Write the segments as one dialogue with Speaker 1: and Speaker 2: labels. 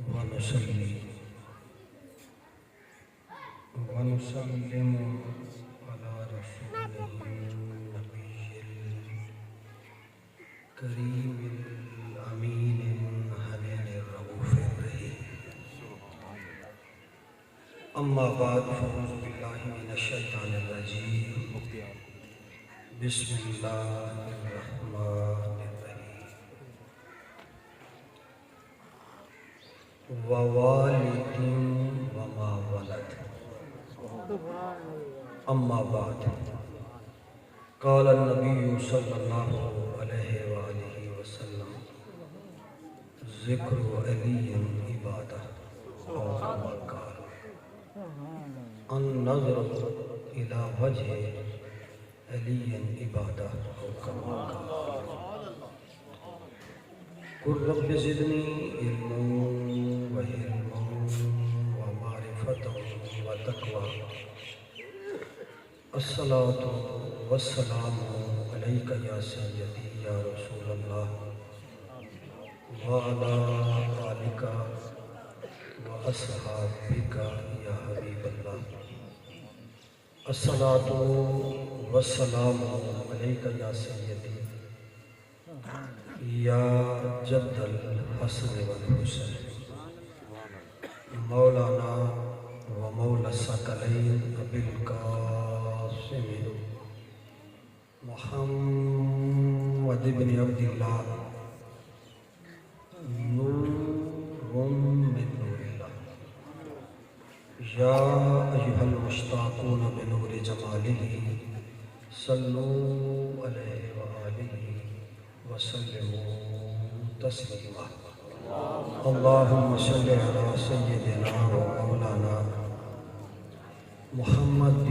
Speaker 1: ونصلي ونسلم على رسوله النبي الكريم الأمين الحنين الرؤوف الرحيم. أما بعد فأعوذ بالله من الشيطان الرجيم. بسم الله الرحمن الرحيم. ووالد وما ولد. أما بعد قال النبي صلى الله عليه وآله وسلم ذكر علي عبادة أو كما قال النظر إلى وجه علي عبادة أو كما قال قل رب زدني علما وعلما ومعرفة وتقوى. الصلاة والسلام عليك يا سيدي يا رسول الله وعلى آلك وأصحابك يا حبيب الله. الصلاة والسلام عليك يا سيدي يا جد الحسن والحسين مولانا ومولى الثقلين أبي القاسم محمد بن عبد الله نور من نور الله. يا أيها المشتاقون بنور جماله صلوا عليه وآله وسلموا تسليما. اللهم صل على سيدنا ومولانا محمد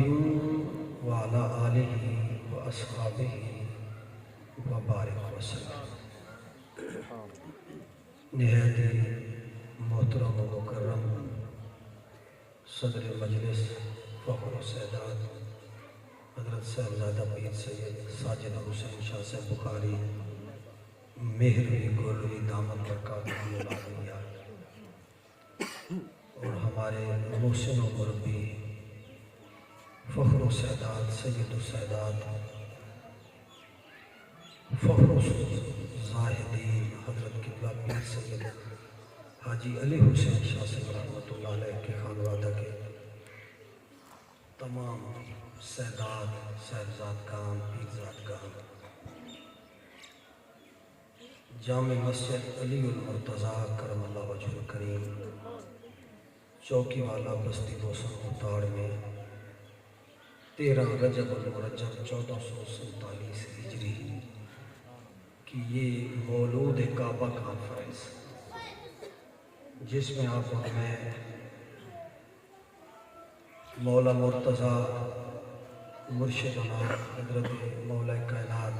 Speaker 1: وعلى آله وأصحابه وبارك وسلم. نہایت محترم و مکرم صدر مجلس فخر و سعادت حضرت صاحبزادہ پیر سید ساجد حسین شاہ صاحب بخاری مہروی گولوی دامت برکاتہ العالیہ، اور ہمارے محسن و مربی فخر و سعادت سید السادات فخر و زاہدین حضرت قبلہ پیر سید حاجی علی حسین شاہ صاحب رحمۃ اللہ علیہ کے خانوادہ کے تمام سادات صاحبزادگان پیرزادگان، جامع مسجد علی المرتضیٰ کرم اللہ وجہ الکریم چوکی والا بستی بوسن اتاڑ میں 13 رجب المرجب 1447 ہجری کی یہ مولود کعبہ کانفرنس، جس میں آپ میں مولا مرتضیٰ مرشدنا حضرت مولا کائنات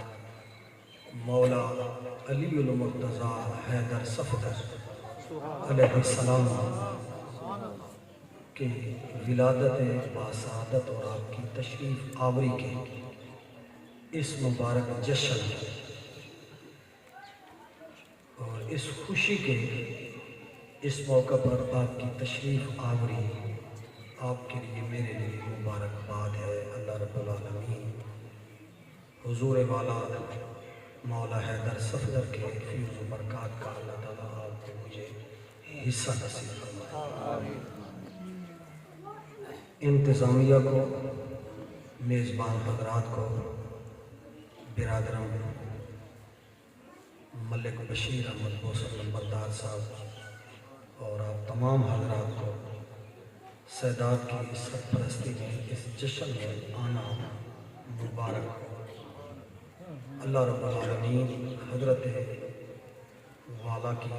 Speaker 1: مولا علی المرتضیٰ حیدر صفدر علیہ السلام کے ولادت باسعادت اور آپ کی تشریف آوری کے اس مبارک جشن اور اس خوشی کے اس موقع پر آپ کی تشریف آوری آپ کے لیے میرے لیے مبارکباد ہے۔ اللہ رب العالمین حضور والا مولا حیدر صفدر کے فیض و برکات کا اللہ تعالیٰ آپ کو مجھے حصہ نصیب فرمائے۔ انتظامیہ کو، میزبان حضرات کو، برادران، ملک بشیر احمد بوسن نمبردار صاحب اور آپ تمام حضرات کو سادات کی سرپرستی میں اس جشن میں آنا مبارک ہو۔ اللہ رب العالمین حضرت والا کی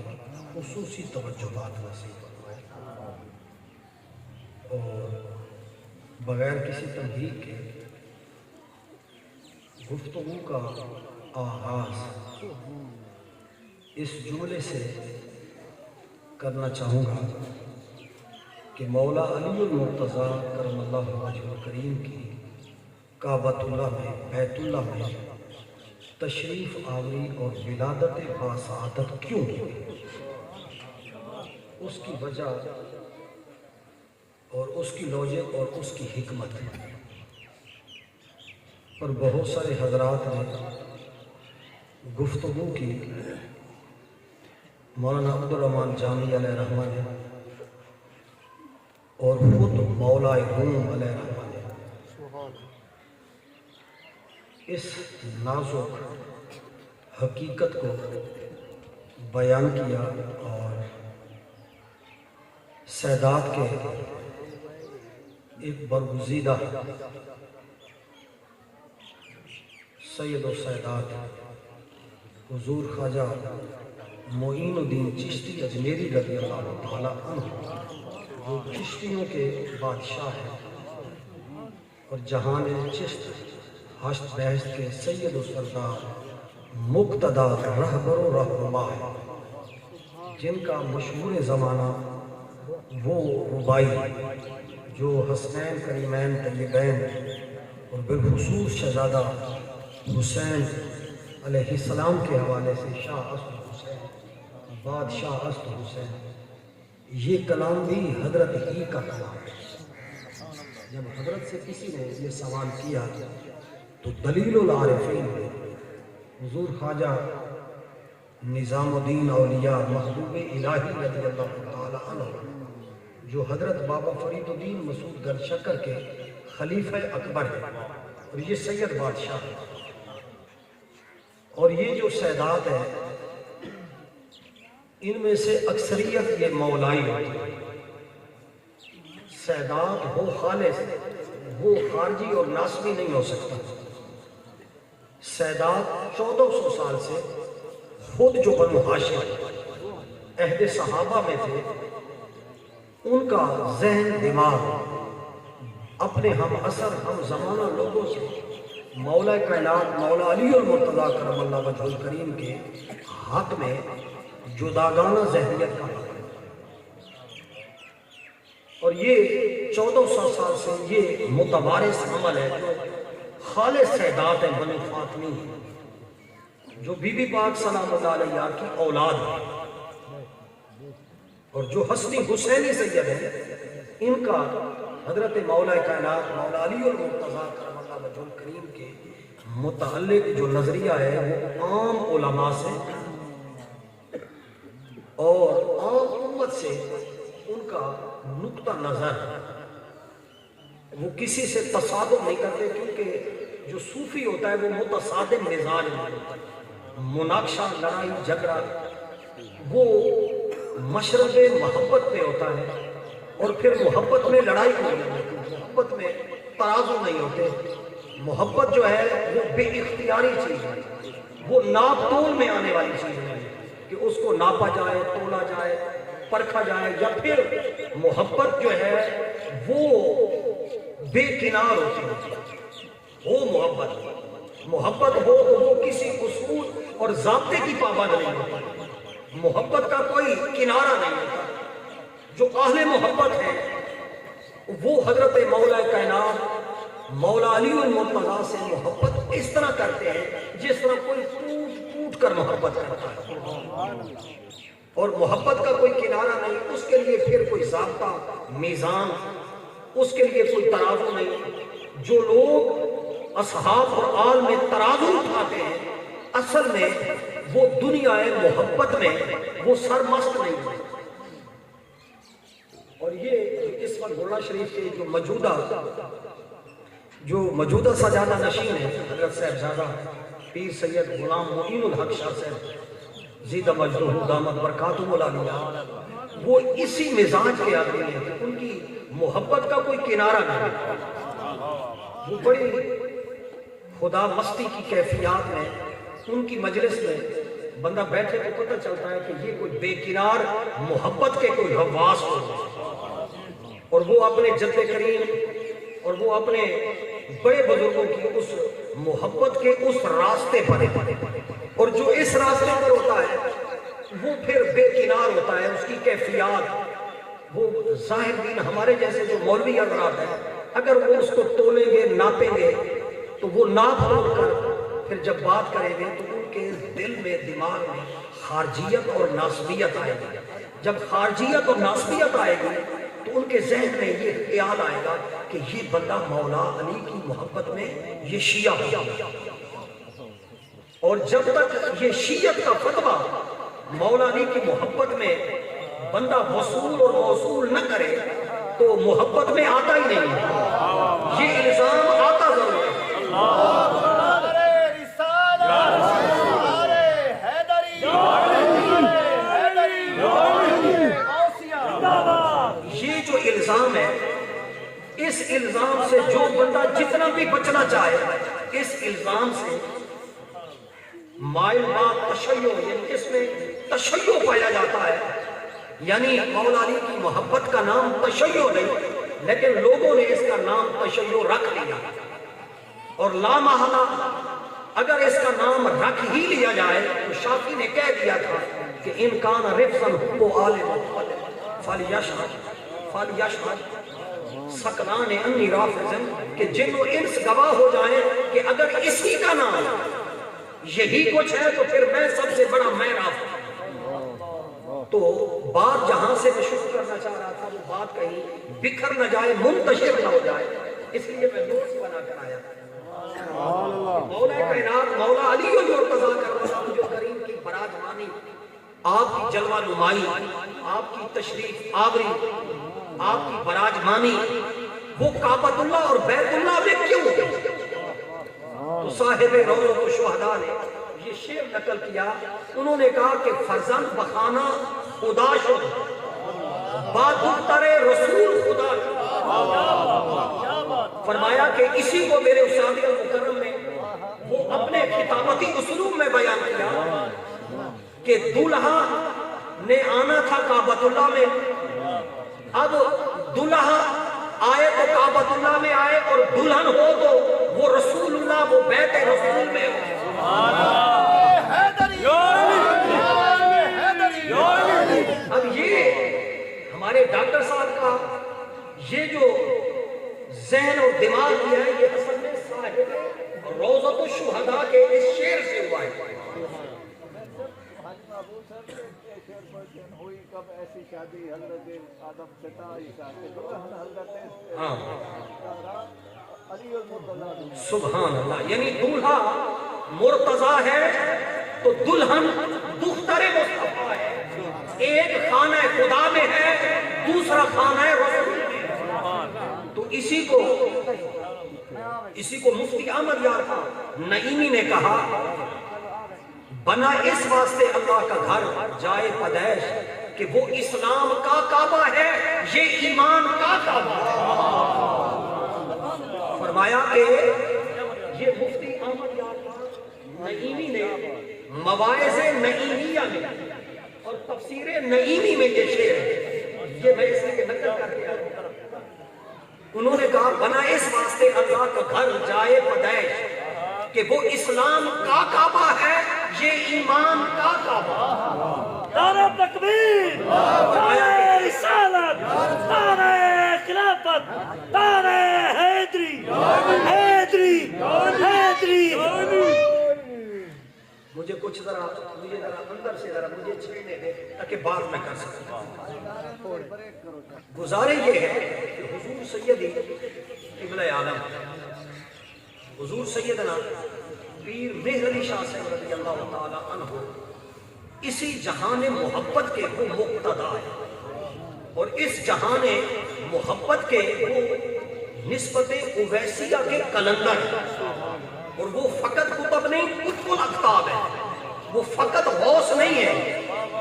Speaker 1: خصوصی توجہات نصیب فرمائے، اور بغیر کسی تمہید کے گفتگو کا آغاز اس جملے سے کرنا چاہوں گا کہ مولا علی المرتضیٰ کرم اللہ وجہ الکریم کی کعبۃ اللہ میں، بیت اللہ میں تشریف آوری اور ولادت باسعادت کیوں ہوئی، اس کی وجہ اور اس کی لاجک اور اس کی حکمت پر بہت سارے حضرات نے گفتگو کی۔ مولانا عبدالرحمن جامی علیہ رحمہ نے اور خود مولا روم علیہ رحمہ نے اس نازک حقیقت کو بیان کیا، اور سادات کے ایک برگزیدہ سید و سادات حضور خواجہ معین الدین چشتی اجمیری رضی اللہ تعالیٰ عنہ، جو چشتیوں کے بادشاہ ہیں اور جہان چشت ہشت بہشت کے سید و سردار مقتدا رہبر و رہنما ہے، جن کا مشہور زمانہ وہ ربائی جو حسنین کریمین طیبین اور بالخصوص شہزادہ حسین علیہ السلام کے حوالے سے شاہ اسد حسین بادشاہ اسد حسین، یہ کلام بھی حضرت ہی کا کلام ہے۔ جب حضرت سے کسی نے یہ سوال کیا تو دلیل العارفین حضور خواجہ نظام الدین اولیاء محبوب الہی رضی اللہ تعالی عنہ، جو حضرت بابا فرید الدین مسعود گل شکر کے خلیفہ اکبر ہیں، اور یہ سید بادشاہ ہے، اور یہ جو سادات ہیں ان میں سے اکثریت یہ مولائی ہوتی ہے۔ سادات ہو خالص، وہ خارجی اور ناسبی نہیں ہو سکتا۔ سادات 1400 سال سے خود جو بنو ہاشم عہد صحابہ میں تھے، ان کا ذہن دماغ اپنے ہم اثر ہم زمانہ لوگوں سے مولا کائنات مولا علی المرتضیٰ کرم اللہ وجہ الکریم کے حق میں جداگانہ ذہنیت کا ہے، اور یہ 1400 سال سے یہ متوارث عمل ہے جو خالص سادات ہیں، بنو فاطمی جو بی بی پاک سلام اللہ علیہ کی اولاد ہے، اور جو حسنی حسینی سید ہیں، ان کا حضرت مولا کائنات مولا علی المرتضیٰ کرم اللہ وجہ الکریم کے متعلق جو نظریہ ہے وہ عام علماء سے اور عام امت سے ان کا نقطہ نظر وہ کسی سے تصادم نہیں کرتے، کیونکہ جو صوفی ہوتا ہے وہ متصادم مزاج میں ہوتا ہے، مناقشہ لڑائی جھگڑا وہ مشرب محبت میں ہوتا ہے، اور پھر محبت میں لڑائی نہیں ہوتی، محبت میں ترازو نہیں ہوتے۔ محبت جو ہے وہ بے اختیاری چیز ہے، وہ ناپ تول میں آنے والی چیز ہے کہ اس کو ناپا جائے، تولا جائے، پرکھا جائے، یا پھر محبت جو ہے وہ بے کنار ہوتی ہے، وہ محبت ہو تو وہ کسی اصول اور ضابطے کی پابند نہیں ہوتی، محبت کا کوئی کنارہ نہیں ہوتا۔ جو اہل محبت ہیں وہ حضرت مولا کائنات مولا علی المرتضیٰ سے محبت اس طرح کرتے ہیں جس طرح کوئی ٹوٹ کر محبت کرتا ہے، اور محبت کا کوئی کنارہ نہیں، اس کے لیے پھر کوئی ضابطہ میزان، اس کے لیے کوئی ترازو نہیں۔ جو لوگ اصحاب اور آل میں ترازو اٹھاتے ہیں اصل میں وہ دنیا محبت میں وہ سرمست نہیں ہے۔ اور یہ اس وقت گولڑا شریف کے جو موجودہ سجادہ نشین ہیں حضرت صاحبزادہ پیر سید غلام معین الحق شاہ صاحب زیدہ مجدہ دامت برکاتہ العالیہ، وہ اسی مزاج کے آدمی ہیں کہ ان کی محبت کا کوئی کنارہ نہیں، وہ بڑی خدا مستی کی کیفیات میں ان کی مجلس میں بندہ بیٹھے تو پتہ چلتا ہے کہ یہ کوئی بے کنار محبت کے کوئی غواص ہو، اور وہ اپنے جد کریم اور وہ اپنے بڑے بزرگوں کی اس محبت کے اس راستے پر، اور جو اس راستے پر ہوتا ہے وہ پھر بے کنار ہوتا ہے، اس کی کیفیات وہ ظاہر دین ہمارے جیسے جو مولوی حضرات ہیں اگر وہ اس کو تولیں گے ناپیں گے تو وہ ناپ تول کر پھر جب بات کریں گے تو ان کے دل میں دماغ میں خارجیت اور ناسبیت آئے گی. جب خارجیت اور ناسبیت آئے گی تو ان کے ذہن میں یہ خیال آئے گا کہ یہ بندہ مولا علی کی محبت میں یہ شیعہ ہو. اور جب تک یہ شیعت کا فتویٰ مولا علی کی محبت میں بندہ وصول اور موصول نہ کرے تو محبت میں آتا ہی نہیں. یہ الزام آتا ضرور ہے. یہ جو الزام ہے، اس الزام سے جو بندہ جتنا بھی بچنا چاہے، اس الزام سے مائل بات تشیع، یعنی اس میں تشیع پایا جاتا ہے. یعنی مولا علی کی محبت کا نام تشیع نہیں، لیکن لوگوں نے اس کا نام تشیع رکھ لیا. اور لا محالہ اگر اس کا نام رکھ ہی لیا جائے تو شافعی نے کہہ دیا تھا کہ ان کان رفضاً حب آل محمد فلیشہد سکنان انی رافضاً، کہ جن و انس گواہ ہو جائیں کہ اگر اسی کا نام یہی کچھ ہے تو پھر میں سب سے بڑا میں رافض. تو بات جہاں سے میں شروع کرنا چاہ رہا تھا وہ بات کہیں بکھر نہ جائے، منتشر نہ ہو جائے، اس لیے میں نوٹس بنا کر آیا. مولا کائنات مولا علی و مرتضیٰ جو کریم کی براجمانی، آپ کی جلوہ نمائی، آپ کی تشریف آوری، آپ کی براجمانی وہ کعبۃ اللہ اور بیت اللہ میں کیوں؟ تو صاحب روضۃ الشہداء نے یہ شعر نقل کیا. انہوں نے کہا کہ فرزند بخانہ خدا شد با دختر رسول خدا شد. فرمایا کہ اسی کو میرے استاد المکرم نے وہ اپنے خطابتی اسلوب میں بیان کیا کہ دلہا نے آنا تھا کعبۃ اللہ میں، اب دلہا آئے تو کعبۃ اللہ میں آئے، اور دلہن ہو تو وہ رسول اللہ، وہ بیت رسول میں ہو. اب یہ ہمارے ڈاکٹر صاحب کا یہ جو ذہن اور دماغ کیا ہے، یہ اصل میں صاحب روضۃ الشہداء کے اس شعر سے ہوا ہے. سبحان اللہ. یعنی دولہا مرتضیٰ ہے تو دلہن دختر مصطفیٰ ہے. ایک خانہ خدا میں ہے، دوسرا خانہ رسول میں. تو اسی کو مفتی احمد یار نعیمی نے کہا بنا اس واسطے اللہ کا گھر جائے پدیش کہ وہ اسلام کا کعبہ ہے، یہ ایمان کا کعبہ ہے. فرمایا کہ یہ مفتی احمد یار نعیمی نے مواعظ نعیمیہ میں اور تفسیر نعیمی میں یہ شعر ہے، یہ میں اس لیے نقل کر کے آیا. انہوں نے کہا بنا اس واسطے اللہ کا گھر جائے پدیش کہ وہ اسلام کا کعبہ ہے، یہ ایمان کا کعبہ.
Speaker 2: نعرہ تکبیر، نعرہ رسالت، نعرہ خلافت، نعرہ حیدری، حیدری، حیدری.
Speaker 1: مجھے کچھ ذرا اندر سے مجھے چھیڑنے دے تاکہ بات میں کر سکوں. گزارے یہ ہے کہ حضور سیدی قبلہ عالم حضور سیدنا پیر مہر علی شاہ صاحب رضی اللہ تعالی عنہ اسی جہان محبت کے وہ مقتدا ہے، اور اس جہان محبت کے وہ نسبت اویسیہ کے کلندر ہے. اور وہ فقط کتب نہیں، قطب الاقطاب ہے. وہ فقط غوث نہیں ہے،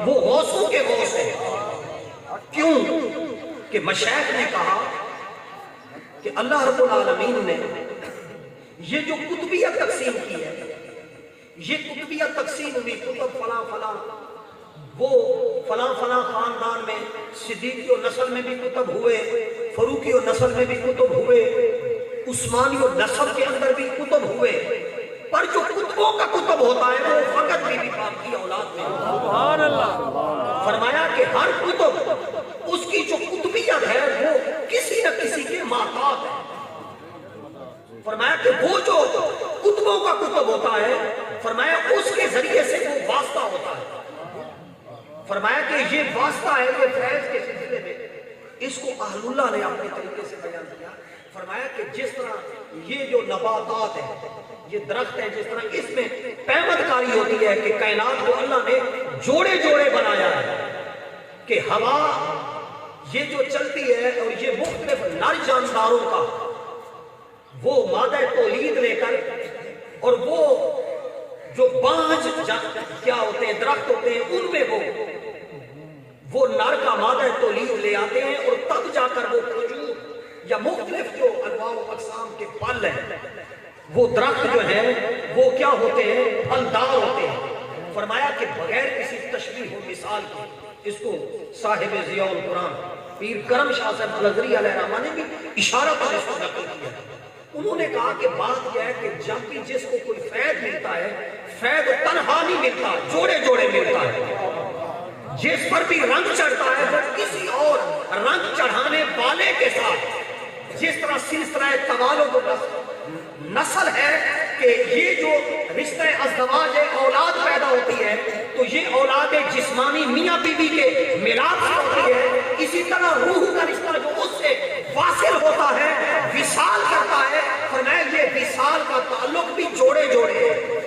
Speaker 1: وہ غوثوں کے غوث ہے. کیوں کہ مشائخ نے کہا کہ اللہ رب العالمین نے یہ جو قطبیت تقسیم کی ہے، یہ قطبیت تقسیم ہوئی کتب فلاں فلاں، وہ فلاں فلاں خاندان میں صدیقی و نسل میں بھی کتب ہوئے، فاروقی و نسل میں بھی کتب ہوئے، عثمانی و نسل کے اندر بھی کتب ہوئے. پر جو کتبوں کا کتب ہوتا ہے وہ فقط بی بی پاک کی اولاد میں سبحان اللہ. فرمایا کہ ہر کتب اس کی جو قطبیت ہے وہ کسی نہ کسی کے محتاط ہے. فرمایا کہ وہ جو کتبوں کا کتب ہوتا ہے، فرمایا اس کے ذریعے سے وہ واسطہ ہوتا ہے۔ فرمایا کہ یہ واسطہ ہے، یہ فیض کے سلسلے میں اس کو اہل اللہ نے اپنے طریقے سے بیان کیا۔ فرمایا کہ جس طرح یہ جو نباتات ہیں، یہ درخت ہیں، جس طرح اس میں پیمد کاری ہوتی ہے کہ کائنات کو اللہ نے جوڑے جوڑے بنایا ہے، کہ ہوا یہ جو چلتی ہے اور یہ مختلف نر جانداروں کا وہ مادہ تولید لے کر، اور وہ جو بانج کیا ہوتے ہیں، درخت ہوتے ہیں، ان میں وہ نر کا مادہ تولید لے آتے ہیں، اور تب جا کر وہ کھجور یا مختلف جو انواع و اقسام کے پھل ہیں، وہ درخت جو ہیں وہ کیا ہوتے ہیں، پھلدار ہوتے ہیں۔ فرمایا کہ بغیر کسی تشبیہ و مثال کے، اس کو صاحب ضیاء القرآن پیر کرم شاہ صاحب الازہری علیہ الرحمہ نے بھی اشارہ پر اس کو نقل کیا۔ انہوں نے کہا کہ بات یہ ہے کہ جب بھی جس کو کوئی فیض ملتا ہے، فیض تنہا نہیں ملتا، جوڑے جوڑے ملتا ہے۔ جس پر بھی رنگ چڑھتا ہے وہ کسی اور رنگ چڑھانے والے کے ساتھ، جس طرح سلسلہ توالد و نسل ہے کہ یہ جو رشتہ ازدواج ہے، اولاد پیدا ہوتی ہے، تو یہ اولاد جسمانی میاں بیوی کے میراث سے ہوتی ہے، اسی طرح روح کا رشتہ جو اس سے واصل ہوتا ہے، وصال کرتا ہے۔ فرمایا یہ وصال کا تعلق بھی جوڑے جوڑے ہے۔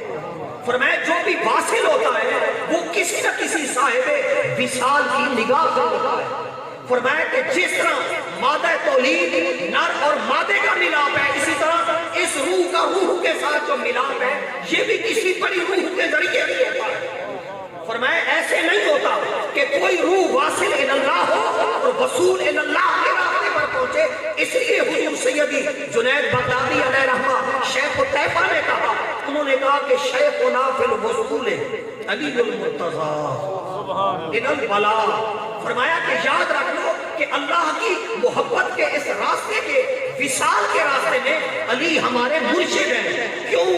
Speaker 1: فرمایا جو بھی واصل ہوتا ہے وہ کسی نہ کسی صاحب وصال کی نگاہ سے ہوتا ہے۔ فرمایا کہ جس طرح مادہ تولید نر اور مادے کا ملاپ ہے، اسی طرح اس روح کا روح کے ساتھ جو ملاپ ہے یہ بھی کسی بڑی روح کے ذریعے بھی ہوتا ہے۔ فرمایا ایسے نہیں ہوتا کہ کوئی روح واصل اللہ ہو اور وصول اللہ کے راستے پر پہنچے۔ اس لیے حضور سیدی جنید بغدادی علیہ رحمہ شیخ الطیفہ نے کہا، انہوں نے کہا کہ شیخنا فی الوصول علی المرتضی الی البلاء۔ فرمایا کہ یاد رکھ لو کہ اللہ کی محبت کے اس راستے کے وصال کے راستے میں علی ہمارے مرشد ہیں۔ کیوں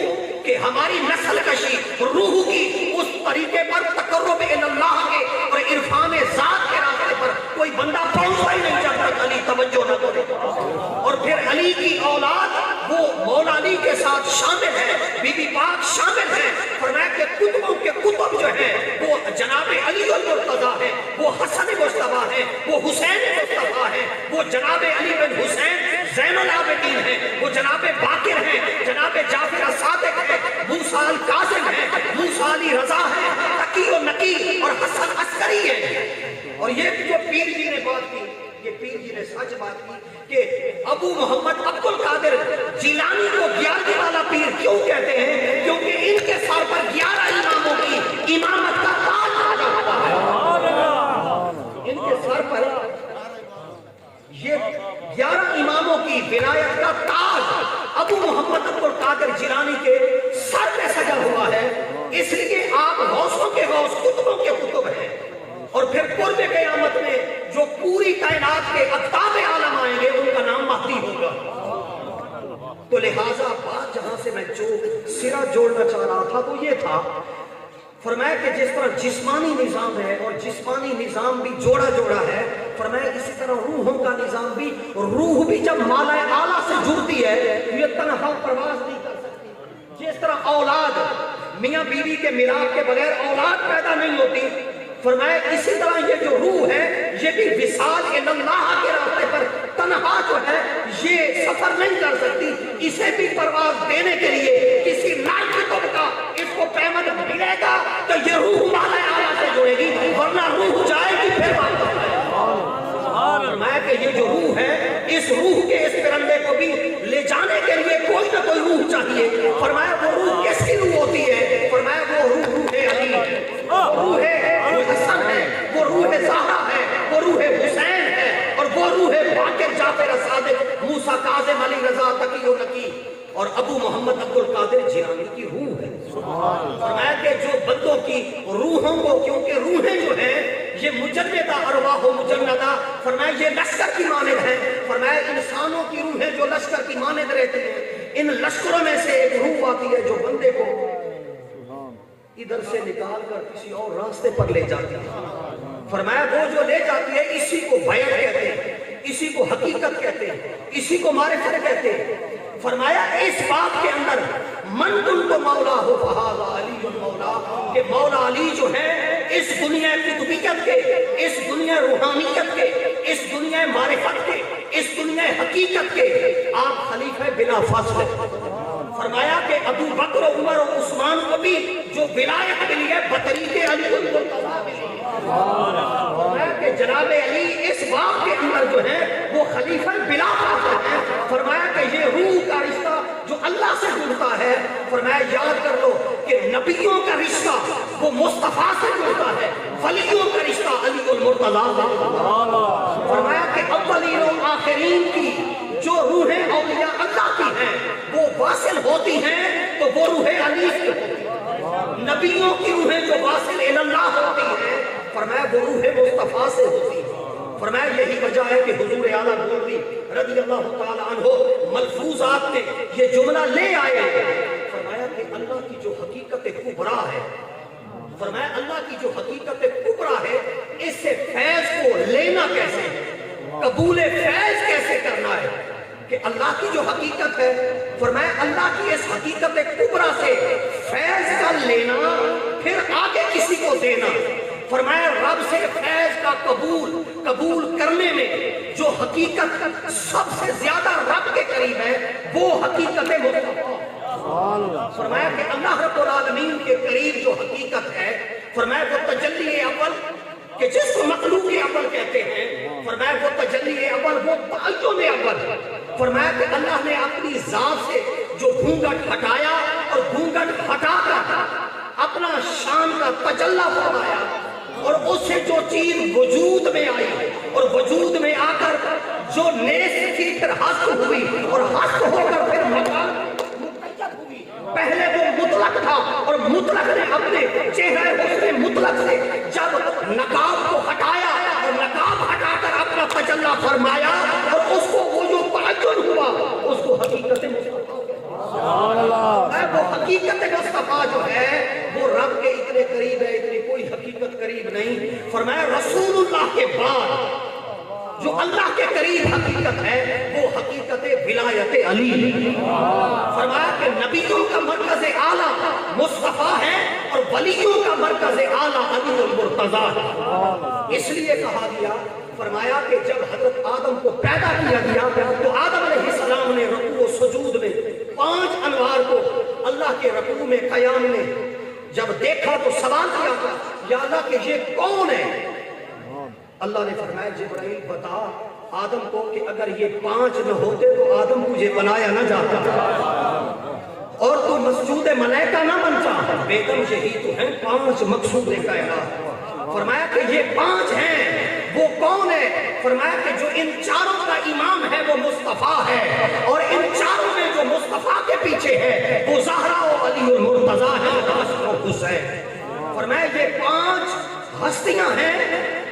Speaker 1: کہ ہماری نسل کشی روح کی اس طریقے پر تقرب اللہ کے اور عرفان ذات کے راستے پر کوئی بندہ پہنچا ہی نہیں جب تک علی توجہ نہ کرے۔ اور پھر علی کی اولاد وہ مولا علی کے ساتھ شامل ہے، بی بی پاک شامل ہیں۔ فرمایا کہ کتبوں کے کتب جو ہیں وہ جناب علی المرتضیٰ ہے، وہ حسن مصطفیٰ ہے، وہ حسین مصطفیٰ ہے، وہ جناب علی بن حسین زین العابدین ہیں، وہ جناب باقر ہیں، جناب جعفر صادق ہیں، موسیٰ الکاظم ہیں، موسیٰ علی رضا ہیں، تقی و نقی اور حسن عسکری ہیں۔ اور یہ جو پیر جی نے بات کی، یہ پیر جی نے سچ بات کی کہ ابو محمد عبد القادر جیلانی کو 11 والا پیر کیوں کہتے ہیں؟ کیونکہ ان کے سر پر 11 اماموں کی امامت کا تاج لگا ہوا ہے۔ ان کے سر پر یہ 11 اماموں کی ولایت کا تاج ابو محمد عبد القادر جیلانی کے سر پہ سجا ہوا ہے۔ اس لیے آپ غوثوں کے غوث، کتبوں کے کتب ہیں۔ اور پھر قرب قیامت میں جو پوری کائنات کے اقطاب عالم آئیں گے ان کا نام مہدی ہوگا۔ تو لہٰذا بات جہاں سے میں جو سرا جوڑنا چاہ رہا تھا وہ یہ تھا، فرمایا کہ جس طرح جسمانی نظام ہے اور جسمانی نظام بھی جوڑا جوڑا ہے، فرمایا اسی طرح روحوں کا نظام بھی، روح بھی جب مالا اعلیٰ سے جڑتی ہے یہ تنہا پرواز نہیں کر سکتی۔ جس طرح اولاد میاں بیوی کے ملاپ کے بغیر اولاد پیدا نہیں ہوتی، فرمایا اسی طرح یہ جو روح ہے یہ بھی وصال اللہ کے راستے پر تنہا جو ہے یہ سفر نہیں کر سکتی۔ اسے بھی پرواز دینے کے لیے کسی نر کتب کا اس کو پیمد ملے گا تو یہ روح مالا اعلیٰ سے جڑے گی، ورنہ روح جائے گی پھر واپس آئے گی۔ فرمایا کہ یہ جو روح ہے اس روح کے اس پرندے کو بھی لے جانے کے لیے کوئی نہ کوئی روح چاہیے۔ فرمایا وہ روح کس کی روح ہوتی ہے؟ فرمایا وہ روح علی ہے، روح حسن ہے، وہ روح زہرا ہے، وہ روح حسین ہے، اور وہ روح باقر جعفر صادق موسیٰ کاظم علی رضا تقی و نقی اور ابو محمد عبد القادر جیلانی کی روح ہے۔ فرمایا کہ جو بندوں کی روحوں کو، کیونکہ روحیں جو ہیں یہ مجندہ ارواح و مجندہ، فرمایا یہ لشکر کی مانند ہیں۔ فرمایا انسانوں کی روحیں جو لشکر کی مانند رہتی ہیں، ان لشکروں میں سے ایک روح آتی ہے جو بندے کو ادھر سے نکال کر کسی اور راستے پر لے جاتی ہے۔ فرمایا وہ جو لے جاتی ہے اسی کو بیان کہتے ہیں، اسی کو حقیقت کہتے ہیں، اسی کو معرفت کہتے ہیں۔ فرمایا اس بات کے اندر من کنت مولا ہو فہذا علی المولا، کہ مولا علی جو ہے اس دنیا قطبیت کے، اس دنیا روحانیت کے، اس دنیا معرفت کے، اس دنیا حقیقت کے آپ خلیفہ بلا فصل۔ فرمایا کہ ابو بکر و عمر و عثمان کو بھی جو ولایت ملی ہے بطریق علی المرتضیٰ ملی ہے۔ فرمایا کہ جناب علی اس بات کے اندر جو ہے وہ خلیفہ بلا فصل ہے۔ فرمایا کہ یہ روح کا رشتہ جو اللہ سے جڑتا ہے، فرمایا یاد کر لو کہ نبیوں کا رشتہ وہ مصطفیٰ سے جڑتا ہے، ولیوں کا رشتہ علی المرتضیٰ سے۔ فرمایا کہ اولین و آخرین کی جو روحیں اولیاء اللہ کی ہیں وہ واصل ہوتی ہیں تو وہ روح علی سے ہوتی ہیں، نبیوں کی روحیں جو واصل اللہ ہوتی ہیں فرمایا وہ روح مصطفیٰ سے ہوتی ہیں۔ فرمایا یہی وجہ ہے کہ حضور اعلیٰ گولوی رضی اللہ تعالیٰ عنہ ملفوظات میں یہ جملہ لے آئے ہیں۔ فرمایا کہ اللہ کی جو حقیقت کبریٰ ہے، فرمایا اللہ کی جو حقیقت کبریٰ ہے اس سے فیض کو لینا کیسے ہے، قبول فیض کیسے کرنا ہے، کہ اللہ کی جو حقیقت ہے، فرمایا اللہ کی اس حقیقت کبریٰ سے فیض کا لینا پھر آگے کسی کو دینا۔ فرمایا رب سے فیض کا قبول کرنے میں جو حقیقت سب سے زیادہ رب کے قریب ہے وہ حقیقت مصطفیٰ۔ فرمایا کہ اللہ رب العالمین کے قریب جو حقیقت ہے، فرمایا وہ تجلی اول کہ جس کو مخلوق اول کہتے ہیں، فرمایا وہ تجلی اول، وہ تعین اول۔ فرمایا کہ اللہ نے اپنی ذات سے جو گھونگٹ ہٹایا اور گھونگٹ ہٹا کر اپنا شان کا تجلی فرمایا، اور اس سے جو چیز وجود میں آئی اور وجود میں آ کر جو نیست تھی پھر ہست ہوئی اور ہست ہو کر پھر مقام مقید ہوئی۔ پہلے وہ مطلق تھا اور مطلق نے اپنے چہرے حسن مطلق سے جب نقاب کو ہٹایا اور نقاب ہٹا کر اپنا تجلی فرمایا اور اس کو وہ جو تعین ہوا اس کو حقیقت مصطفیٰ، وہ حقیقت مصطفیٰ جو ہے وہ رب کے اتنے قریب ہے، اتنی کوئی حقیقت قریب نہیں۔ فرمایا رسول اللہ کے بعد جو اللہ کے قریب حقیقت ہے وہ حقیقت ولایت علی۔ فرمایا کہ نبیوں کا مرکز اعلیٰ مصطفیٰ ہے اور ولیوں کا مرکز اعلیٰ علی المرتضیٰ ہے۔ اس لیے کہا گیا، فرمایا کہ جب حضرت آدم کو پیدا کیا گیا تو آدم علیہ السلام نے رکوع و سجود میں 5 انوار کو اللہ کے رکوع میں قیام میں جب دیکھا تو سوال کیا تھا، یا اللہ کہ یہ کون ہے؟ اللہ نے فرمایا جبرائیل بتا آدم کو کہ اگر یہ 5 نہ ہوتے تو آدم تجھے بنایا نہ جاتا اور تو مسجود ملائکہ نہ بنتا۔ بیدم یہی تو ہیں 5 مقصود کائنات۔ فرمایا کہ یہ 5 ہیں، وہ کون ہے؟ فرمایا کہ جو ان چاروں کا امام ہے وہ مصطفیٰ ہے، اور ان چاروں میں جو مصطفیٰ کے پیچھے ہے وہ زہرا و علی المرتضیٰ ہے، حسن و حسین۔ فرمایا یہ 5 ہستیاں ہیں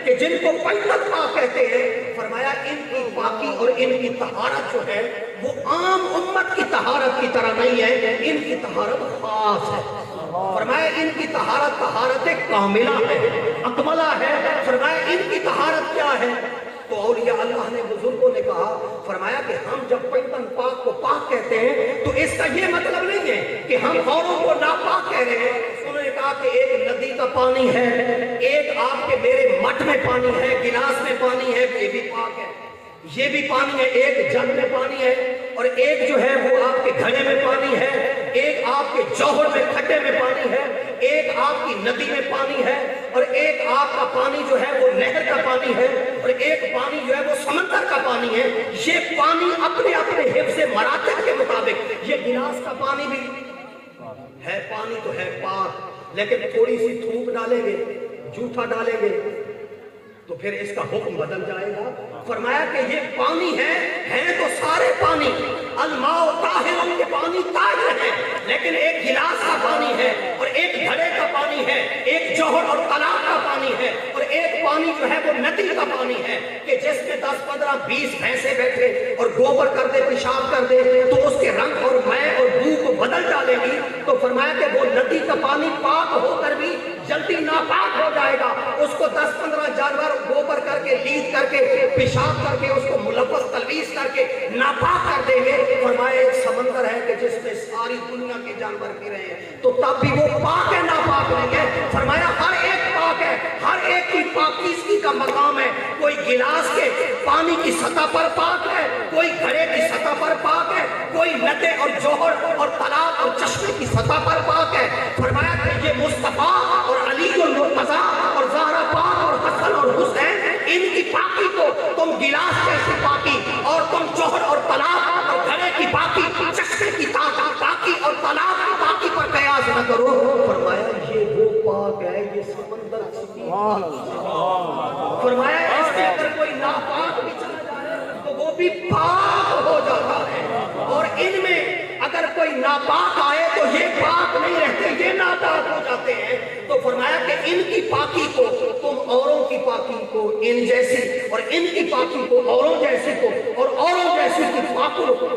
Speaker 1: کہ جن کو پنجت پاک کہتے ہیں۔ فرمایا ان کی پاکی اور ان کی طہارت جو ہے وہ عام امت کی طہارت کی طرح نہیں ہے، ان کی طہارت خاص ہے۔ فرمایا ان کی طہارت کاملہ ہے، اکملہ ہے۔ فرمایا ان کی طہارت کیا ہے؟ تو اولیاء اللہ نے بزرگوں نے کہا، فرمایا کہ ہم جب پنجتن پاک کو پاک کہتے ہیں تو اس کا یہ مطلب نہیں ہے کہ ہم اوروں کو ناپاک کہہ رہے ہیں۔ انہوں نے کہا کہ ایک ندی کا پانی ہے، ایک آپ کے میرے مٹ میں پانی ہے، گلاس میں پانی ہے، یہ بھی پاک ہے، یہ بھی پانی ہے، ایک جگ میں پانی ہے، اور ایک جو ہے وہ آپ کے گھڑے میں پانی ہے، ایک آپ کے جوہر میں کھڈے میں پانی ہے، ایک آپ کی ندی میں پانی ہے، اور ایک آپ کا پانی جو ہے وہ نہر کا پانی ہے، اور ایک پانی جو ہے وہ سمندر کا پانی ہے۔ یہ پانی اپنے اپنے حفظ مراتب کے مطابق، یہ گلاس کا پانی بھی ہے، پانی تو ہے پاک، لیکن تھوڑی سی تھوک ڈالیں گے، جھوٹا ڈالیں گے تو پھر اس کا حکم بدل جائے گا۔ فرمایا کہ یہ پانی ہے تو سارے پانی، الماء طاہر، کے پانی طاہر ہے، لیکن ایک گلاس کا پانی ہے اور ایک گھڑے کا پانی ہے، ایک جوہر اور تالاب کا پانی ہے، اور ایک پانی جو ہے وہ ندی کا پانی ہے کہ جس میں 10 15 20 بھینسیں بیٹھے اور گوبر کر دے، پیشاب کر دے تو اس کے رنگ اور میں اور بو کو بدل ڈالے گی تو فرمایا کہ وہ ندی کا پانی پاک ہو کر بھی جلدی ناپاک ہو جائے گا. اس کو 10-15 جانور گوبر کر کے لید کر کے پیشاب کر کے اس کو ملوث تلویث کر کے ناپاک کر دیں گے. فرمایا ایک سمندر ہے کہ جس میں ساری دنیا کے جانور پی رہے ہیں تو تب بھی وہ پاک ہے ناپاک نہیں ہے. فرمایا ہر ایک پاک ہے, ہر ایک کی پاکیزگی کا مقام ہے. کوئی گلاس کے پانی کی سطح پر پاک ہے, کوئی گھڑے کی سطح پر پاک ہے, کوئی ندے اور جوہر اور تالاب اور چشمے کی سطح پر پاک ہے. فرمایا کہ یہ مصطفیٰ اور علی المرتضیٰ اور زہرا پاک اور حسن اور حسین, ان کی پاکی کو تم گلاس جیسی پاکی اور تم جوہر اور تالاب اور گھڑے کی پاکی, چشمے کی پاکی اور تالاب کی پاکی پر قیاس نہ کرو. فرمایا یہ وہ پاک ہے, یہ سمندر سکی. فرمایا اس کے اندر کوئی ناپاک بھی چلا جائے تو وہ بھی پاک ہو جاتا ہے, اور ان میں اگر کوئی ناپاک آئے تو یہ پاک نہیں رہتے, یہ ناپاک ہو جاتے ہیں. تو فرمایا کہ ان کی پاکی کو تم اوروں کی پاکی کو ان جیسی, اور ان کی پاکی کو اوروں جیسی کو, اور اوروں جیسی کی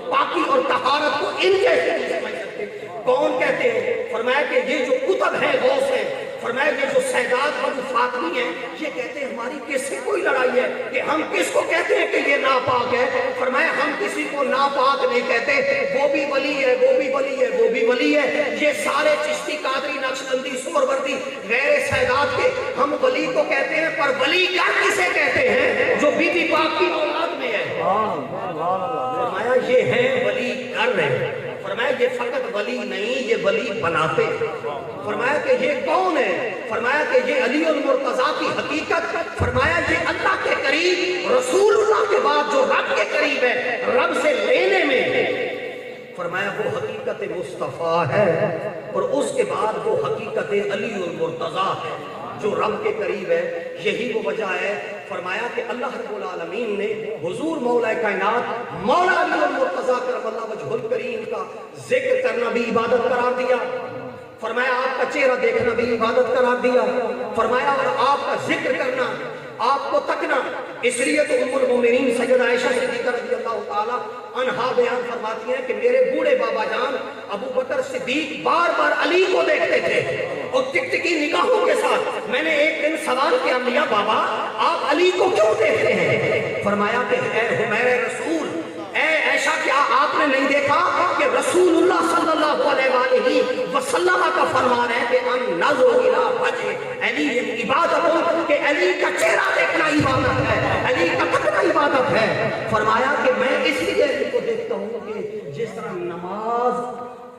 Speaker 1: پاکی اور طہارت کو ان جیسی نہیں سمجھ سکتے. کون کہتے ہیں؟ فرمایا کہ یہ جو کتب ہیں غوث ہیں, فرمایا یہ جو سیدات بنو فاطمی ہیں, یہ کہتے ہیں ہماری کس سے کوئی لڑائی ہے کہ ہم کس کو کہتے ہیں کہ یہ ناپاک ہے. فرمایا ہم کسی کو ناپاک نہیں کہتے, وہ بھی ولی ہے, وہ بھی ولی ہے, وہ بھی ولی ہے. یہ سارے چشتی, قادری, نقشبندی, سہروردی, غیر سیدات کے ہم ولی کو کہتے ہیں, پر ولی گر کسے کہتے ہیں؟ جو بی بی پاک کی اولاد میں ہے. فرمایا یہ ہے ولی گر ہے. فرمایا یہ فقط ولی نہیں, یہ ولی بناتے. فرمایا کہ یہ کون ہے؟ فرمایا کہ یہ علی المرتضیٰ کی حقیقت. فرمایا یہ اللہ کے قریب, رسول اللہ کے بعد جو رب کے قریب ہے, رب سے لینے میں, فرمایا وہ حقیقت مصطفیٰ ہے, اور اس کے بعد وہ حقیقت علی المرتضیٰ ہے جو رب کے قریب ہے. یہی وہ وجہ ہے فرمایا کہ اللہ رب العالمین نے حضور مولا کائنات مولا علی المرتضیٰ کرم اللہ وجہ الکریم کا ذکر کرنا بھی عبادت قرار دیا. فرمایا آپ کا چہرہ دیکھنا بھی عبادت قرار دیا. فرمایا اور آپ کا ذکر کرنا, آپ کو تکنا, اس لیے تو ام المومنین سیدہ عائشہ صدیقہ رضی اللہ تعالی عنہا بیان فرماتی ہیں کہ میرے بوڑھے بابا جان ابو بکر صدیق بار بار علی کو دیکھتے تھے اور ٹکٹکی نگاہوں کے ساتھ. میں نے ایک دن سوال کیا, میاں بابا آپ علی کو کیوں دیکھتے ہیں؟ فرمایا کہ اے حمیر رسول, اے عائشہ کیا آپ نے نہیں دیکھا کہ رسول اللہ صلی اللہ علیہ وآلہ وسلم کا فرمان ہے کہ ان نظر الى وجہ علی عبادت, کہ علی کا چہرہ دیکھنا عبادت ہے, علی کا تکنا عبادت ہے. فرمایا کہ میں اس لیے علی کو دیکھتا ہوں کہ جس طرح نماز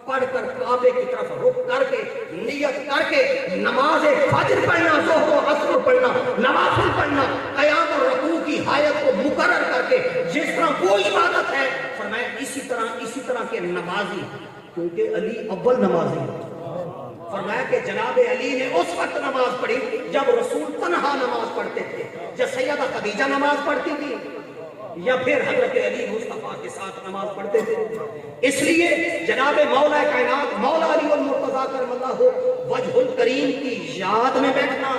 Speaker 1: پڑھ کر کعبے کی طرف رخ کر کے نیت کر کے نماز فجر پڑھنا, ظہر و عصر پڑھنا, نوافل پڑھنا, قیام اور رکوع کی حایت کو مقرر کر کے جس طرح وہ عبادت ہے, فرمایا اسی طرح کے نمازی, کیونکہ علی اول نمازی. فرمایا کہ جناب علی نے اس وقت نماز پڑھی جب رسول تنہا نماز پڑھتے تھے, جب سیدہ خدیجہ نماز پڑھتی تھی, یا پھر حضرت علی مصطفیٰ کے ساتھ نماز پڑھتے تھے. اس لیے جناب مولا کائنات مولا علی المرتضیٰ کرم اللہ وجہ الکریم کی یاد میں بیٹھنا,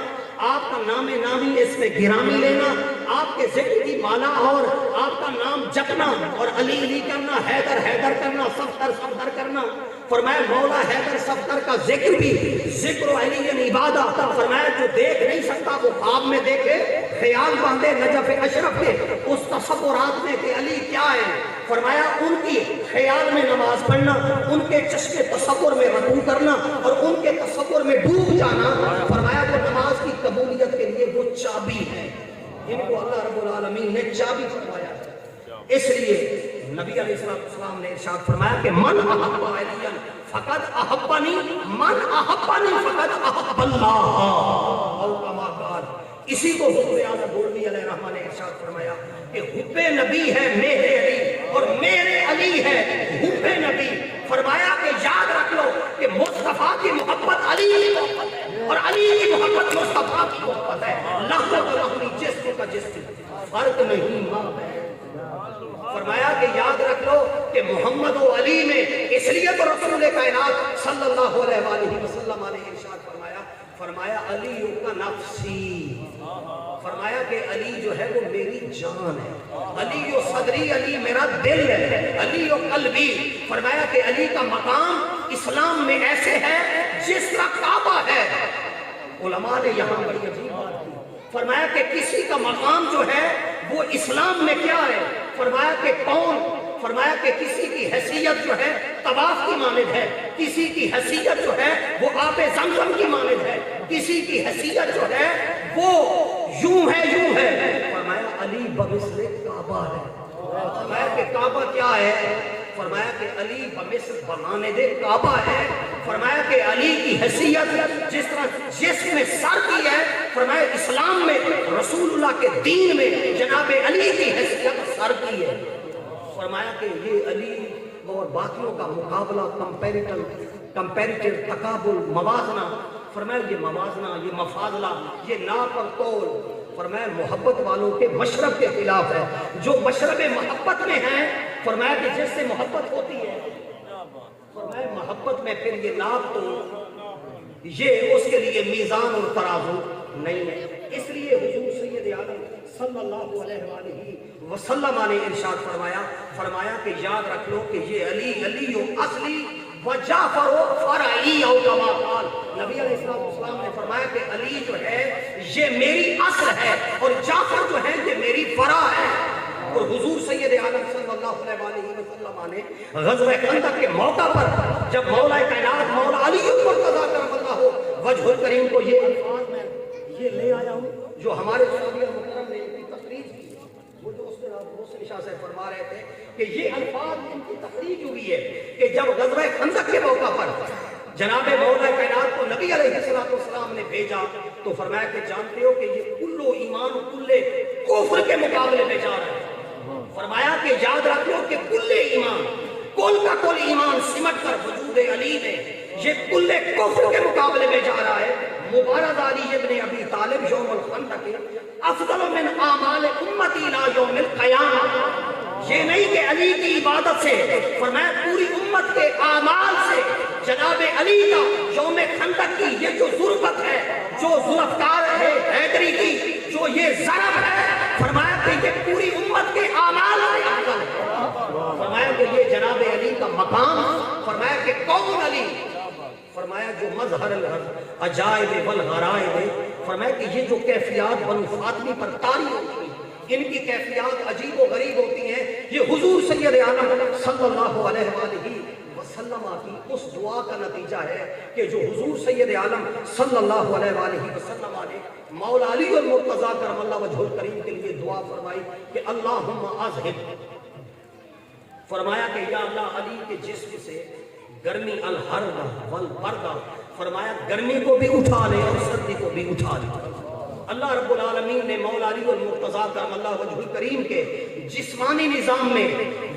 Speaker 1: آپ کا نام نامی اس میں گرامی لینا, آپ کے ذکر کی مالا اور آپ کا نام جپنا, اور علی علی کرنا, حیدر حیدر کرنا, صفدر صفدر کرنا. فرمایا مولا حیدر صفدر کا ذکر بھی ذکر علی عبادت. فرمایا جو دیکھ نہیں سکتا وہ خواب میں دیکھے, خیال باندھے نجف اشرف کے اس تصورات میں کہ علی کیا ہے. فرمایا ان کی خیال میں نماز پڑھنا, ان کے چشم تصور میں رکوع کرنا اور ان کے تصور میں ڈوب جانا. فرمایا وہ نماز کی قبولیت کے لیے وہ چابی ہے, ان کو اللہ رب العالمین نے چابی فرمایا. اس لیے نبی علیہ السلام نے ارشاد فرمایا کہ من احب علیًا فقد احبنی, من احبنی فقد احب اللہ, او کما قال. اسی کو حضور اعلیٰ گولوی علیہ الرحمہ نے ارشاد فرمایا کہ حب نبی ہے میرے علی اور میرے علی ہے حب نبی. فرمایا کہ یاد رکھ لو کہ مصطفیٰ کی محبت علی کی محبت ہے اور علی کی محبت مصطفیٰ کی محبت ہے. لحظت لحظی جسم کا جسم, فرق نہیں ماں ہے. فرمایا کہ یاد رکھ لو کہ محمد و علی میں, اس لیے تو رسول کائنات صلی اللہ علیہ وآلہ وسلم نے ارشاد فرمایا, فرمایا علی کا نفسی، فرمایا کہ علی جو ہے وہ میری جان ہے، علی صدری، علی میرا دل ہے، علی قلبی۔ فرمایا کہ علی کا مقام اسلام میں ایسے ہے جس کا کعبہ ہے۔ علماء نے یہاں بڑی عجیب بات کی، فرمایا کہ کسی کا مقام جو ہے وہ اسلام میں کیا ہے، فرمایا کہ کون، فرمایا کہ کسی کی حیثیت جو ہے طواف کی مانند ہے، کسی کی حیثیت جو ہے وہ آب زمزم کی مانند ہے، کسی کی حیثیت جو ہے وہ یوں ہے یوں ہے۔ فرمایا علی بمثل کعبہ ہے، فرمایا کہ کعبہ کیا ہے، فرمایا کہ علی بمثل بماند کعبہ ہے۔ فرمایا کہ علی کی حیثیت جس طرح جسم میں سر کی ہے، فرمایا اسلام میں رسول اللہ کے دین میں جناب علی کی حیثیت سر کی ہے۔ فرمایا کہ یہ علی اور باقیوں کا مقابلہ، کمپیریٹیو، تقابل، موازنہ، فرمایا یہ موازنہ، یہ مفاضلہ، یہ ناپ اور تول، فرمایا محبت والوں کے مشرب کے خلاف ہے۔ جو مشرب محبت میں ہیں، فرمایا کہ جس سے محبت ہوتی ہے، فرمایا محبت میں پھر یہ ناپ تول، یہ اس کے لیے میزان اور ترازو نہیں ہے۔ اس لیے حضور سید عالم صلی اللہ علیہ وآلہ وسلم نے ارشاد فرمایا، فرمایا کہ یاد رکھ لو کہ یہ علی اصلی و جعفر فرعی او کما قال، نبی علیہ السلام نے فرمایا کہ علی جو ہے یہ میری اصل ہے اور جعفر جو ہے یہ میری فرع ہے۔ اور حضور سید عالم صلی اللہ علیہ وسلم نے غزوہ خندق کے موقع پر جب مولا کائنات مولا علی المرتضیٰ کرم اللہ وجہ الکریم کو یہ الفاظ میں یہ لے آیا ہوں جو ہمارے صحابی محترم نے ان کی تقریر کی، وہ جو اس کے محسن شاہ سے فرما رہے تھے کہ یہ الفاظ ان کی تقریر ہوئی ہے کہ جب غزوہ خندق کے موقع پر جناب مولا کائنات کو نبی علیہ السلام نے بھیجا تو فرمایا کہ جانتے ہو کہ یہ کلو ایمان کلے کفر کے مقابلے میں جا رہا ہے۔ فرمایا کہ یاد رکھ لو کہ کل ایمان، کل کا کل ایمان سمٹ کر وجود علی میں یہ کل کفر کے مقابلے میں جا رہا ہے۔ مبارز علی ابن ابی طالب یوم الخندق افضل من اعمال امتی لا یوم القیامہ۔ یہ نہیں کہ علی کی عبادت سے، فرمایا پوری امت کے اعمال سے جناب علی کا یوم خندق کی یہ جو ضربت ہے، جو ذوالفقار ہے حیدری کی جو یہ ضرب ہے، فرمایا کہ یہ پوری امت کے اعمال سے افضل ہے۔ فرمایا کہ یہ جناب علی کا مقام، فرمایا کہ کون علی، فرمایا جو مظہر العجائب والغرائب، فرمایا کہ یہ جو کیفیات بنو فاطمی پر طاری ہوتی ہیں، ان کی کیفیات عجیب و غریب ہوتی ہیں، یہ حضور سید عالم صلی اللہ علیہ وآلہ وسلم کی اس دعا کا نتیجہ ہے کہ جو حضور سید عالم صلی اللہ علیہ وآلہ وسلم نے مولا علی المرتضیٰ کرم اللہ وجہ الکریم کے لیے دعا فرمائی کہ اللہم اذہب، فرمایا کہ یا اللہ علی کے جسم سے گرمی الحرہ والبردہ، فرمایا گرمی کو بھی اٹھا لے اور سردی کو بھی اٹھا لے۔ اللہ رب العالمین نے مولا علی المرتضیٰ کرم اللہ وجہ الکریم کے جسمانی نظام میں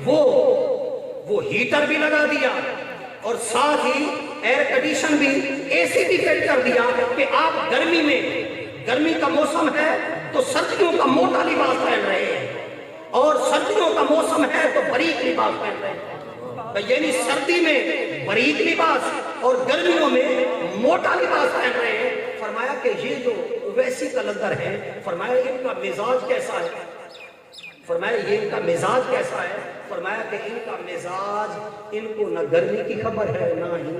Speaker 1: وہ ہیٹر بھی لگا دیا اور ساتھ ہی ایئر کنڈیشن بھی، اے سی بھی فٹ کر دیا کہ آپ گرمی میں، گرمی کا موسم ہے تو سردیوں کا موٹا لباس پہن رہے ہیں اور سردیوں کا موسم ہے تو باریک لباس پہن رہے ہیں، یعنی سردی میں باریک لباس اور گرمیوں میں موٹا لباس پہن رہے ہیں۔ فرمایا کہ یہ جو ویسی کلندر ہے، فرمایا ان کا مزاج کیسا ہے، فرمایا یہ ان کا مزاج کیسا ہے، فرمایا کہ ان کا مزاج، ان کو نہ گرمی کی خبر ہے نہ ہی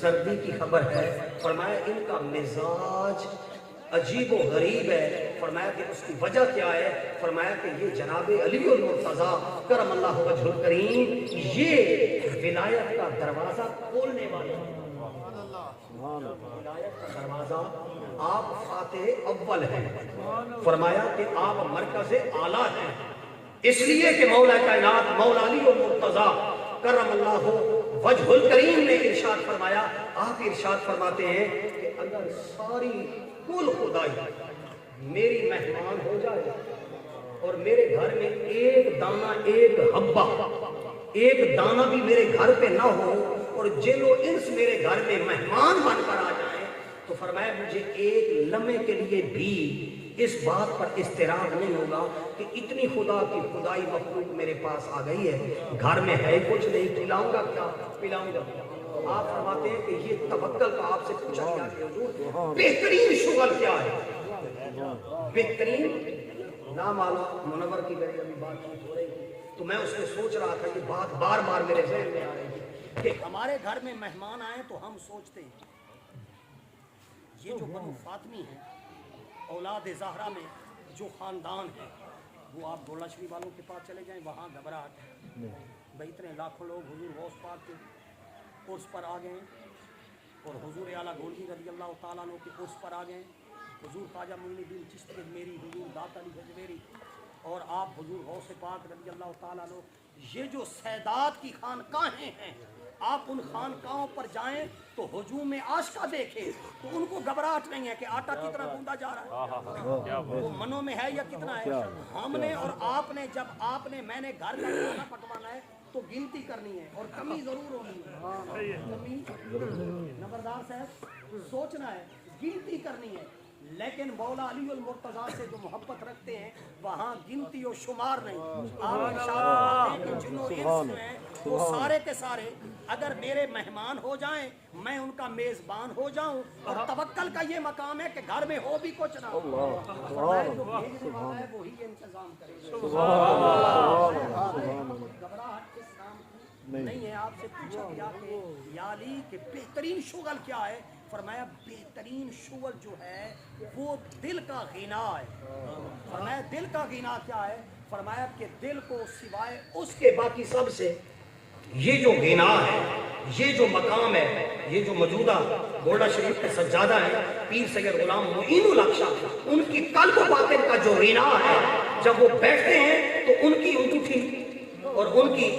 Speaker 1: سردی کی خبر ہے، فرمایا ان کا مزاج عجیب و غریب ہے۔ فرمایا کہ اس کی وجہ کیا ہے، فرمایا کہ یہ جناب علی المرتضیٰ کرم اللہ وجہ الکریم یہ ولایت کا دروازہ کھولنے والے ہیں، ولایت کا دروازہ آپ فاتح اول ہیں، فرمایا کہ آپ مرکز اعلیٰ ہیں، اس لیے کہ مولا کائنات مولا علی المرتضیٰ کرم اللہ وجہ الکریم نے ارشاد فرمایا، آپ ارشاد فرماتے ہیں کہ اگر ساری کل خدائی میری مہمان ہو جائے اور میرے گھر میں ایک دانہ، ایک حبہ، ایک دانہ بھی میرے گھر پہ نہ ہو اور جن و انس میرے گھر میں مہمان بن کر آ جائیں تو فرمایا مجھے ایک لمحے کے لیے بھی اس بات پر اضطراب نہیں ہوگا کہ اتنی خدا کی خدائی مخلوق میرے پاس آ گئی ہے، گھر میں ہے کچھ نہیں، کھلاؤں گا کیا، پلاؤں گا، آپ فرماتے ہیں کہ یہ توکل کا آپ سے پوچھا گیا کہ حضور بہترین شغل کیا ہے؟ بہترین نام آلا منور کی میری ابھی بات چیت ہو رہی تھی تو میں اس میں سوچ رہا تھا یہ بات بار بار میرے ذہن میں آ رہی ہے کہ ہمارے گھر میں مہمان آئے تو ہم سوچتے ہیں یہ جو بنو فاطمی ہے اولاد زہرا میں جو خاندان ہے وہ آپ گولڈا شریف والوں کے پاس چلے جائیں وہاں گھبراہٹ ہے بھائی اتنے لاکھوں لوگ حضور غوث پاک کے عرس پر آ گئے اور حضور اعلیٰ گولڈی رضی اللہ تعالیٰ عنہ کے عرس پر آ گئے حضور خواجہ معین الدین چشتی اجمیری حضور داتا علی اجمیری اور آپ حضور غوث پاک رضی اللہ تعالیٰ عنہ یہ جو سیدات کی خانقاہیں ہیں آپ ان خانقاہوں پر جائیں تو ہجوم عاشقہ دیکھیں تو ان کو گھبراہٹ نہیں ہے کہ آٹا کتنا گوندا جا رہا ہے وہ منوں میں ہے یا کتنا ہے ہم نے اور آپ نے جب آپ نے میں نے گھر کا کھانا پکوانا ہے تو گنتی کرنی ہے اور کمی ضرور ہونی ہے کمی نمبردار صاحب سوچنا ہے گنتی کرنی ہے لیکن مولا علی المرتضیٰ سے جو محبت رکھتے ہیں وہاں گنتی و شمار نہیں آپ اشارہ کرتے ہیں کہ جنوں انس میں وہ سارے کے سارے اگر میرے مہمان ہو جائیں میں ان کا میزبان ہو جاؤں اور توکل کا یہ مقام ہے کہ گھر میں ہو بھی کچھ نہ ہو جو بھیجنے والا ہے وہی انتظام کرے گھبراہٹ اس کام کی نہیں ہے آپ سے پوچھا گیا کہ یا علی کہ بہترین شغل کیا ہے فرمایا بہترین شغل جو ہے وہ دل کا غنا ہے فرمایا دل کا غنا کیا ہے فرمایا کہ دل کو سوائے اس کے باقی سب سے یہ جو غنا ہے یہ جو مقام ہے یہ جو موجودہ گولڈا شریف کے سجادہ ہے پیر سید غلام معین العقشہ ان کی قلب و باطن کا جو غنا ہے جب وہ بیٹھتے ہیں تو ان کی انگوٹھی اور ان کی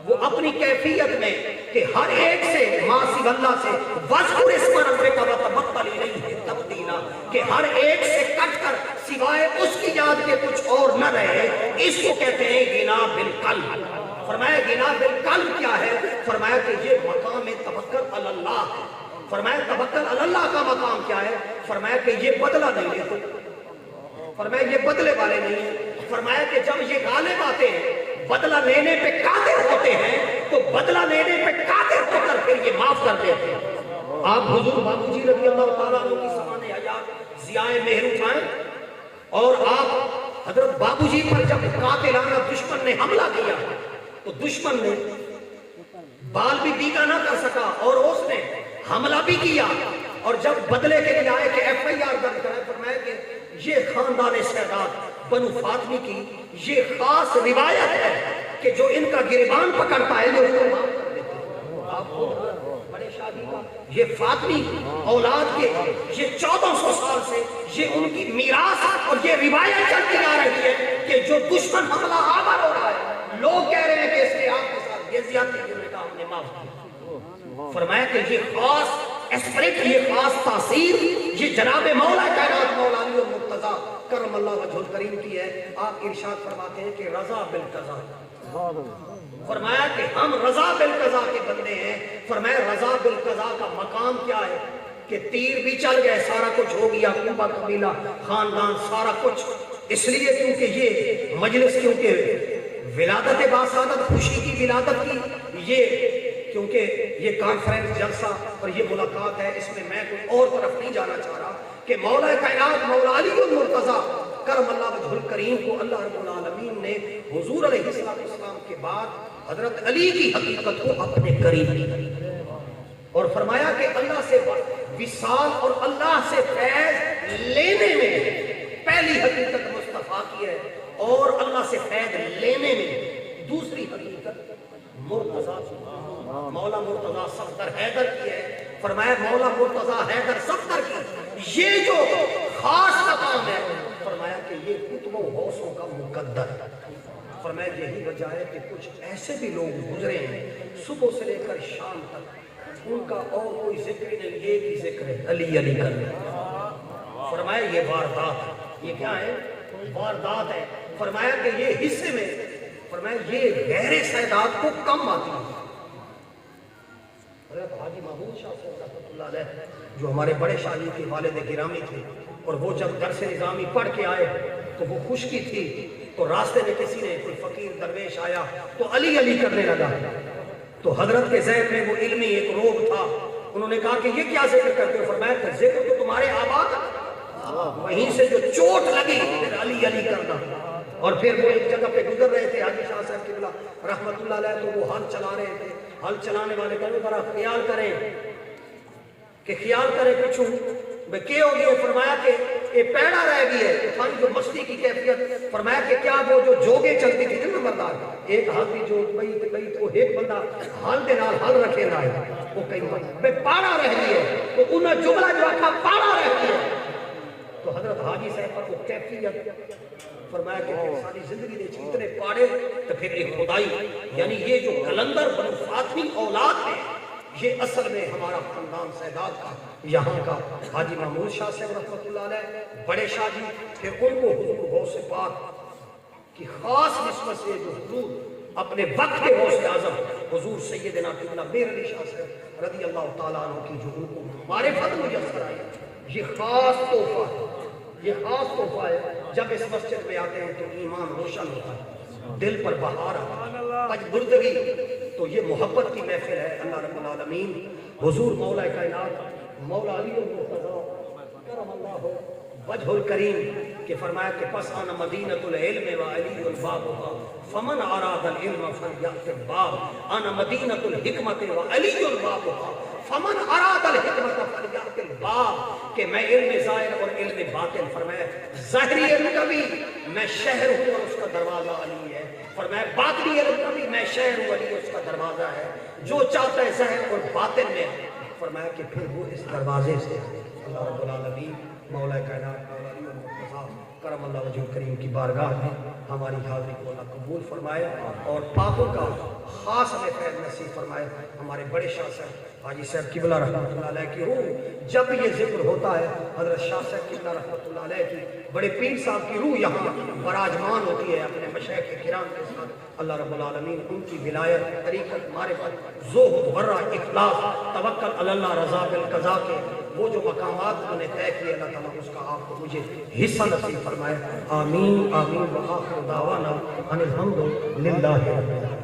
Speaker 1: وہ اپنی کیفیت میں کہ ہر ایک سے ماں سی اللہ سے وذکر اسم ربک وتبتل الیہ تبتیلا کہ ہر ایک سے کٹ کر سوائے اس کی یاد کے کچھ اور نہ رہے اس کو کہتے ہیں غنا بالقلب فرمایا غنا بالقلب کیا ہے فرمایا کہ یہ مقام توکل علی اللہ ہے فرمایا توکل علی اللہ کا مقام کیا ہے فرمایا کہ یہ بدلہ نہیں لیتے فرمایا یہ بدلے والے نہیں ہیں فرمایا کہ جب یہ غالب آتے ہیں بدلہ لینے پہ قادر ہوتے ہیں تو بدلہ لینے پہ قادر ہو کر پھر یہ معاف کر دیتے ہیں آپ حضور بابو جی رضی اللہ تعالیٰ عنہ کی سامان حیات ضیائے مہر اٹھائیں اور آپ حضرت بابو جی پر جب قاتلانہ دشمن نے حملہ کیا تو دشمن نے بال بھی دیگا نہ کر سکا اور اس نے حملہ بھی کیا اور جب بدلے کے لیے آئے کہ ایف آئی آر درج کرائے فرمایا کہ یہ خاندان سیدات بنو فاطمی کی یہ خاص روایت ہے کہ جو ان کا گریبان پکڑتا ہے یہ اس کو معاف کر دیتے ہیں آپ کو بڑے شادی کا یہ فاطمی اولاد کے یہ 1400 سال سے یہ ان کی میراث اور یہ روایت چلتی آ رہی ہے کہ جو دشمن حملہ آور ہو رہا ہے لوگ کہہ رہے ہیں کہ اس کے آپ کے ساتھ یہ زیادتی کی انہوں نے کہا ہم نے معاف کیا فرمایا کہ یہ خاص اسپرٹ یہ خاص تاثیر یہ جناب مولا کائنات مولا علی المرتضیٰ کرم اللہ وجہ الکریم کی ہے آپ ارشاد فرماتے ہیں کہ رضا بالقضاء فرمایا کہ ہم رضا بالقضاء کے بندے ہیں فرمایا رضا بالقضاء کا مقام کیا ہے کہ تیر بھی چل گئے سارا کچھ ہو گیا کنبہ قبیلہ خاندان سارا کچھ اس لیے کیونکہ یہ مجلس کیونکہ ولادت باسعادت خوشی کی ولادت کی یہ کیونکہ یہ کانفرنس جلسہ اور یہ ملاقات ہے اس میں میں کوئی اور طرف نہیں جانا چاہ رہا کہ مولا کائنات مولا علی المرتضیٰ کرم اللہ وجہ الکریم کو اللہ رب العالمین نے حضور علیہ السلام کے بعد حضرت علی کی حقیقت کو اپنے قریب اور فرمایا کہ اللہ سے وصال اور اللہ سے فیض لینے میں پہلی حقیقت مصطفیٰ کی ہے اور اللہ سے فیض لینے میں دوسری حقیقت مرتضیٰ مولا مرتضیٰ صفدر حیدر کی ہے فرمایا مولا مرتضیٰ حیدر صفدر کی یہ جو خاص مقام ہے فرمایا کہ یہ کتب و غوثوں کا مقدر فرمایا یہی وجہ ہے کہ کچھ ایسے بھی لوگ گزرے ہیں صبح سے لے کر شام تک ان کا اور کوئی ذکر نہیں ایک ہی ذکر ہے علی علی کرنا فرمایا یہ واردات یہ کیا ہے واردات ہے فرمایا کہ یہ حصے میں فرمایا یہ غیر سیدات کو کم آتی ہے حاجی محمود شاہ صاحب رحمۃ اللہ علیہ جو ہمارے بڑے شاہی کے والد گرامی تھے اور وہ جب درس نظامی پڑھ کے آئے تو وہ خشکی تھی تو راستے میں کسی نے کوئی فقیر درویش آیا تو علی علی کرنے لگا تو حضرت کے ذہن میں وہ علمی ایک روب تھا. انہوں نے کہا کہ یہ کیا ذکر کرتے ہو؟ فرمایا کہ ذکر تو تمہارے آبا کا. وہیں سے جو چوٹ لگی پھر علی علی کرنا. اور پھر وہ ایک جگہ پہ گزر رہے تھے حاجی شاہ صاحب قبلہ رحمت اللہ علیہ, تو وہ ہل چلا رہے تھے. ہل چلانے والے کہنے ذرا خیال کریں کہ خیال کریں پچھو میں کیا ہو گیا. فرمایا کہ یہ پیڑا رہ گئی ہے تھانی جو مستی کی کیفیت. فرمایا کہ کیا وہ جو جوگیں چلتی تھی نا نمبردار, ایک ہاتھی جو بئی تو ایک بندہ ہل دے نال ہل رکھے نہ ہے وہ کئی بے پاڑا رہ گئی ہے, تو انہیں جملہ جو رکھا پاڑا رہ گئی ہے. تو حضرت حاجی صاحب پر وہ کیفیت فرمایا کہ ساری زندگی دے اتنے پاڑے تو پھر ایک خدائی, یعنی یہ جو کلندر بنو فاطمی اولاد ہے یہ اصل میں ہمارا خاندان سیداد کا یہاں کا حاجی محمود شاہ صاحب رحمۃ اللہ علیہ, بڑے شاہ جی, پھر ان کو حضور غوث پاک کی خاص نسبت سے جو حضور اپنے وقت کے غوث اعظم حضور سیدنا قبلہ میر علی شاہ صاحب رضی اللہ تعالیٰ عنہ کی جو ان کو معرفت میسر آئی, یہ خاص تحفہ ہے. یہ خاص تحفہ ہے. جب اس مسجد میں آتے ہیں تو ایمان روشن ہوتا ہے, دل پر بہار آتا ہے, پجبردگی. تو یہ محبت کی محفل ہے. اللہ رب العالمین حضور مولا کائنات مولا علی المرتضی کرم اللہ وجہ الکریم کہ فرمایا کہ پس آنا مدینۃ العلم و علی البابها فمن اراد العلم فلیأت الباب. آنا مدینۃ الحکمت و علی البابها فمن اراد الحکمت فلیأت الباب. کہ میں علم ظاہر اور علم باطن, فرمایا ظاہری علم کا بھی میں شہر ہوں اور اس کا دروازہ علی ہے. فرمایا باطنی علم کا بھی میں شہر ہوں علی اس کا دروازہ ہے. جو چاہتا ہے ظاہر اور باطن میں, فرمایا کہ پھر وہ اس دروازے سے. اللہ رب العالمین مولا کائنات مولا علی المرتضی کرم اللہ وجہ کریم کی بارگاہ میں ہماری حاضری کو اللہ قبول فرمائے اور پاکوں کا خاص ہمیں خیر نصیب فرمائے. ہمارے بڑے شاہ صاحب حاجی صاحب قبلہ رحمۃ اللہ علیہ کی روح جب یہ ذکر ہوتا ہے, حضرت شاہ صاحب قبلہ رحمۃ اللہ علیہ کی بڑے پیر صاحب کی روح یہاں براجمان ہوتی ہے اپنے مشائخ کرام کے ساتھ. اللہ رب العالمین ان کی ولایت, طریقت, معرفت, زہد, ورع, اخلاص, توکل علی اللہ, رضا بالقضاء کے وہ جو مقامات انہوں نے طے کیے, اللہ تعالیٰ اس کا آپ کو مجھے حصہ نصیب فرمائے. آمین آمین. وآخر دعوانا ان الحمد للہ رب العالمین.